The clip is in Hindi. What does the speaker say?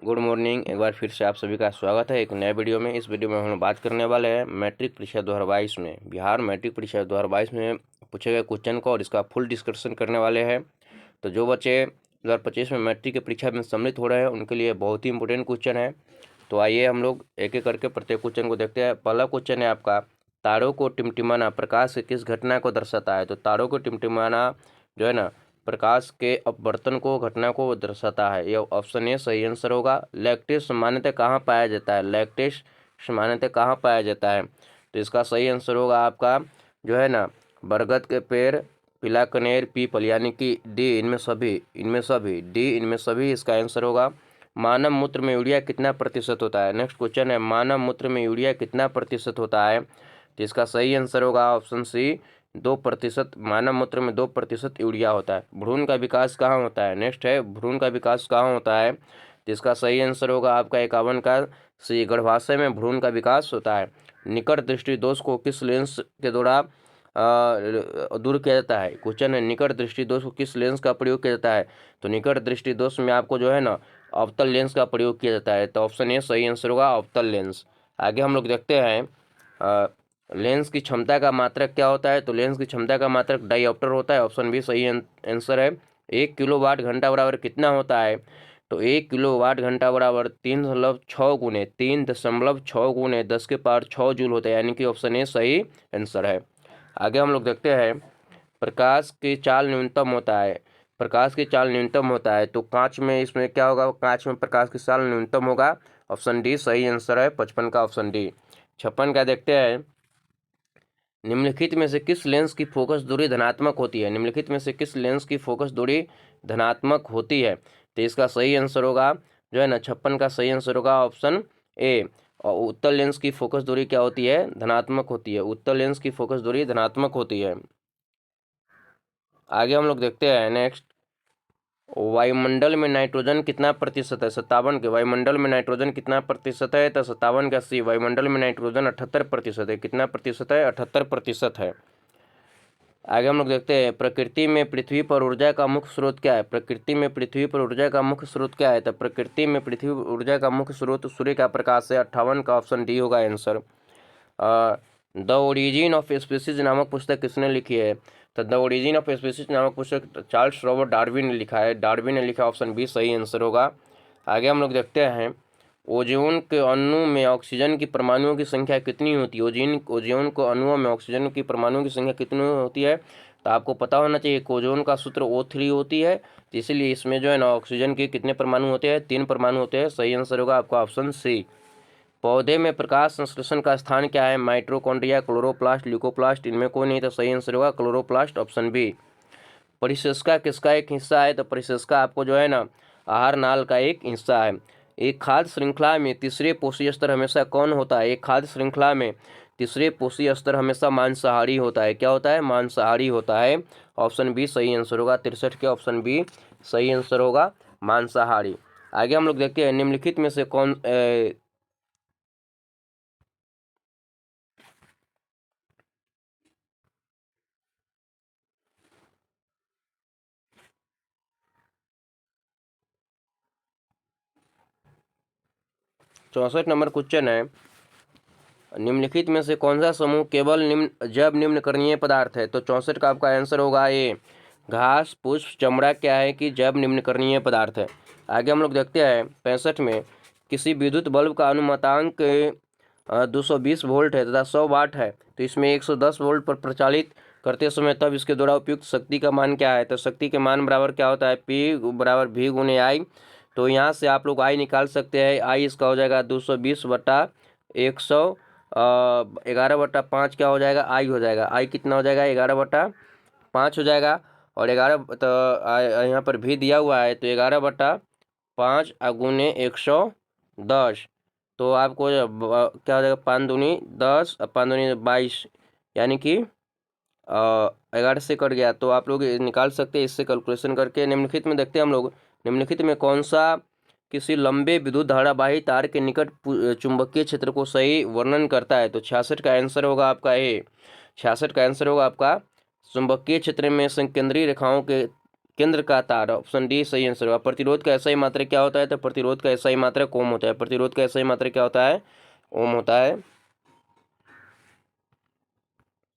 Good morning. एक बार फिर से आप सभी का स्वागत है एक नए वीडियो में। इस वीडियो में हम लोग बात करने वाले हैं मैट्रिक परीक्षा 2022 में, बिहार मैट्रिक परीक्षा 2022 में पूछे गए क्वेश्चन को और इसका फुल डिस्कशन करने वाले हैं। तो जो बच्चे 2025 में मैट्रिक की परीक्षा में सम्मिलित हो रहे हैं उनके लिए बहुत ही इंपॉर्टेंट क्वेश्चन है। तो आइए हम लोग एक एक करके प्रत्येक क्वेश्चन को देखते हैं। पहला क्वेश्चन है आपका, तारों को टिमटिमाना प्रकाश की किस घटना को दर्शाता है? तो तारों को टिमटिमाना जो है ना, प्रकाश के अपवर्तन को, घटना को दर्शाता है। यह ऑप्शन ए सही आंसर होगा। लैक्टेस सामान्यतः कहाँ पाया जाता है? लैक्टेस सामान्यतः कहाँ पाया जाता है? तो इसका सही आंसर होगा आपका जो है ना, बरगद के पेड़, पीला कनेर, पीपल, यानी कि डी इनमें सभी डी इनमें सभी इसका आंसर होगा। मानव मूत्र में यूरिया कितना प्रतिशत होता है? नेक्स्ट क्वेश्चन है, मानव मूत्र में यूरिया कितना प्रतिशत होता है? तो इसका सही आंसर होगा ऑप्शन सी 2%। मानव मूत्र में 2% यूरिया होता है। भ्रूण का विकास कहाँ होता है? नेक्स्ट है, भ्रूण का विकास कहाँ होता है? तो इसका सही आंसर होगा आपका 51 का सी, गर्भाशय में भ्रूण का विकास होता है। निकट दृष्टि दोष को किस लेंस के द्वारा दूर किया जाता है? क्वेश्चन है, निकट दृष्टि दोष को किस लेंस का प्रयोग किया जाता है? तो निकट दृष्टि दोष में आपको जो है ना, अवतल लेंस का प्रयोग किया जाता है। तो ऑप्शन ए सही आंसर होगा, अवतल लेंस। आगे हम लोग देखते हैं लेंस की क्षमता का मात्रक क्या होता है? तो लेंस की क्षमता का मात्रक डायोप्टर होता है। ऑप्शन बी सही आंसर है। 1 किलोवाट घंटा बराबर कितना होता है? तो 1 किलोवाट घंटा बराबर 3.6 गुने 10⁻6 जूल होता है, यानी कि ऑप्शन ए सही आंसर है। आगे हम लोग देखते हैं, प्रकाश की चाल न्यूनतम होता है। प्रकाश की चाल न्यूनतम होता है तो कांच में इसमें क्या होगा? कांच में प्रकाश की चाल न्यूनतम होगा। ऑप्शन डी सही आंसर है, 55 का ऑप्शन डी। 56 का देखते हैं, निम्नलिखित में से किस लेंस की फोकस दूरी धनात्मक होती है? निम्नलिखित में से किस लेंस की फोकस दूरी धनात्मक होती है? तो इसका सही आंसर होगा जो है ना, 56 का सही आंसर होगा ऑप्शन ए। और उत्तल लेंस की फोकस दूरी क्या होती है? धनात्मक होती है। उत्तल लेंस की फोकस दूरी धनात्मक होती है। आगे हम लोग देखते हैं नेक्स्ट, वायुमंडल में नाइट्रोजन कितना प्रतिशत है? 57 के। वायुमंडल में नाइट्रोजन कितना प्रतिशत है? तो 57 का सी, वायुमंडल में नाइट्रोजन 78% है। कितना प्रतिशत है? 78% है। आगे हम लोग देखते हैं, प्रकृति में पृथ्वी पर ऊर्जा का मुख्य स्रोत क्या है? प्रकृति में पृथ्वी पर ऊर्जा का मुख्य स्रोत क्या है? तो प्रकृति में पृथ्वी ऊर्जा का मुख्य स्रोत सूर्य का प्रकाश है। 58 का ऑप्शन डी होगा answer. The origin of species नामक पुस्तक किसने लिखी है? तो द ओरिजिन ऑफ स्पीसीज नामक पुस्तक चार्ल्स रॉबर्ट डार्विन ने लिखा है। डार्विन ने लिखा, ऑप्शन बी सही आंसर होगा। आगे हम लोग देखते हैं, ओजोन के अणु में ऑक्सीजन की परमाणुओं की संख्या कितनी होती है? ओजोन को अणुओं में ऑक्सीजन की परमाणुओं की संख्या कितनी होती है? तो आपको पता होना चाहिए कि ओजोन का सूत्र O3 होती है, तो इसीलिए इसमें जो है ना, ऑक्सीजन के कितने परमाणु होते हैं? 3 परमाणु होते हैं। सही आंसर होगा आपका ऑप्शन सी। पौधे में प्रकाश संश्लेषण का स्थान क्या है? माइटोकॉन्ड्रिया, क्लोरोप्लास्ट, ल्यूकोप्लास्ट, इनमें कोई नहीं, तो सही आंसर होगा क्लोरोप्लास्ट, ऑप्शन बी। परिशेषका किसका एक हिस्सा है? तो परिशेषका आपको जो है ना, आहार नाल का एक हिस्सा है। एक खाद्य श्रृंखला में तीसरे पोषी स्तर हमेशा कौन होता है? एक खाद्य श्रृंखला में तीसरे पोषी स्तर हमेशा मांसाहारी होता है। क्या होता है? मांसाहारी होता है। ऑप्शन बी सही आंसर होगा। 63 के ऑप्शन बी सही आंसर होगा, मांसाहारी। आगे हम लोग देखते हैं, निम्नलिखित में से कौन 64 नंबर क्वेश्चन है, निम्नलिखित में से कौन सा समूह केवल जैव निम्नकरणीय पदार्थ है? तो 64 का आपका आंसर होगा ए, घास, पुष्प, चमड़ा क्या है कि जैव निम्नकरणीय पदार्थ है। आगे हम लोग देखते हैं 65 में, किसी विद्युत बल्ब का अनुमतांक 220 वोल्ट है तथा 100 वाट है, तो इसमें 110 वोल्ट पर प्रचालित करते समय तब इसके द्वारा उपयुक्त शक्ति का मान क्या है? तो शक्ति के मान बराबर क्या होता है? P बराबर V गुने I। तो यहाँ से आप लोग I निकाल सकते हैं। I इसका हो जाएगा 220 बटा 111/5 क्या हो जाएगा? I हो जाएगा। I कितना हो जाएगा? 11/5 हो जाएगा। और 11 तो यहाँ पर भी दिया हुआ है, तो 11/5 गुने 110, तो आपको क्या हो जाएगा? 5 दूनी 10, 5 दूनी 22, यानी कि 11 से कट गया, तो आप लोग निकाल सकते हैं इससे कैलकुलेशन करके। निम्नलिखित में देखते हैं हम लोग, निम्नलिखित में कौन सा किसी लंबे विद्युत धारावाही तार के निकट चुंबकीय क्षेत्र को सही वर्णन करता है? तो 66 का आंसर होगा आपका ए। 66 का आंसर होगा आपका, चुंबकीय क्षेत्र में संकेंद्रीय रेखाओं के केंद्र का तार, ऑप्शन डी सही आंसर होगा। प्रतिरोध का एसआई मात्रक क्या होता है? तो प्रतिरोध का एसआई मात्रक ओम होता है। प्रतिरोध का एसआई मात्रक क्या होता है? ओम होता है।